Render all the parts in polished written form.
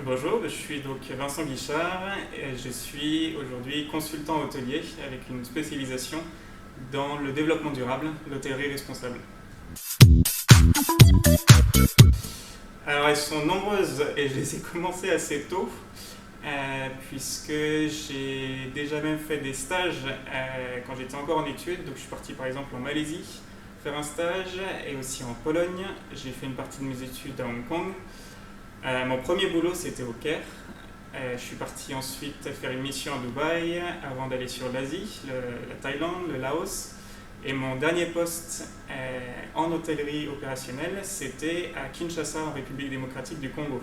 Bonjour, je suis donc Vincent Guichard et je suis aujourd'hui consultant hôtelier avec une spécialisation dans le développement durable, l'hôtellerie responsable. Alors elles sont nombreuses et je les ai commencées assez tôt puisque j'ai déjà même fait des stages quand j'étais encore en études. Donc je suis parti par exemple en Malaisie faire un stage et aussi en Pologne. J'ai fait une partie de mes études à Hong Kong. Mon premier boulot c'était au Caire. Je suis parti ensuite faire une mission à Dubaï avant d'aller sur l'Asie, la Thaïlande, le Laos. Et mon dernier poste en hôtellerie opérationnelle, c'était à Kinshasa, en République démocratique du Congo.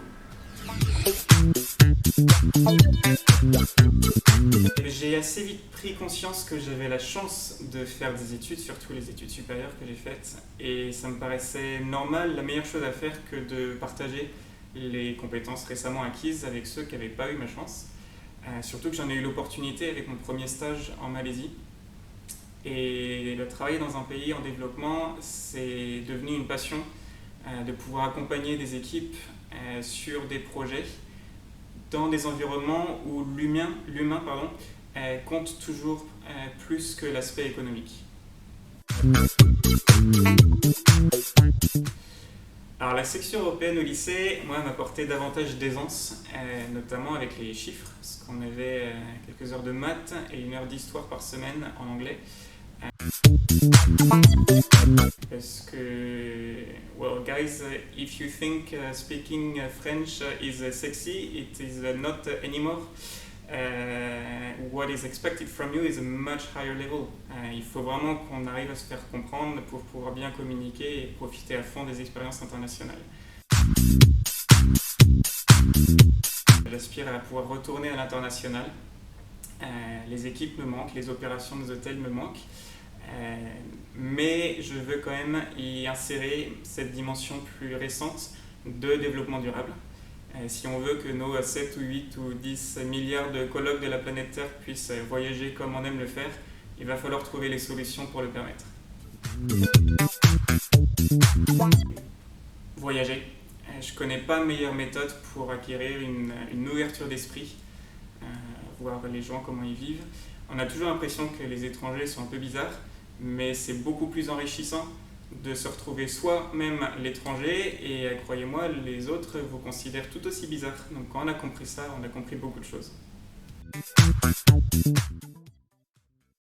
J'ai assez vite pris conscience que j'avais la chance de faire des études, surtout les études supérieures que j'ai faites. Et ça me paraissait normal, la meilleure chose à faire que de partager les compétences récemment acquises avec ceux qui n'avaient pas eu ma chance. Surtout que j'en ai eu l'opportunité avec mon premier stage en Malaisie. Et le travail dans un pays en développement, c'est devenu une passion de pouvoir accompagner des équipes sur des projets dans des environnements où l'humain compte toujours plus que l'aspect économique. Alors la section européenne au lycée, moi, m'apportait davantage d'aisance, notamment avec les chiffres, parce qu'on avait quelques heures de maths et une heure d'histoire par semaine en anglais. Parce que, well guys, if you think speaking French is sexy, it is not anymore. What is expected from you is a much higher level. Il faut vraiment qu'on arrive à se faire comprendre pour pouvoir bien communiquer et profiter à fond des expériences internationales. J'aspire à pouvoir retourner à l'international. Les équipes me manquent, les opérations des hôtels me manquent. Mais je veux quand même y insérer cette dimension plus récente de développement durable. Si on veut que nos 7 ou 8 ou 10 milliards de colloques de la planète Terre puissent voyager comme on aime le faire, il va falloir trouver les solutions pour le permettre. Voyager. Je ne connais pas meilleure méthode pour acquérir une ouverture d'esprit, voir les gens, comment ils vivent. On a toujours l'impression que les étrangers sont un peu bizarres, mais c'est beaucoup plus enrichissant de se retrouver soi-même l'étranger et croyez-moi, les autres vous considèrent tout aussi bizarre. Donc quand on a compris ça, on a compris beaucoup de choses.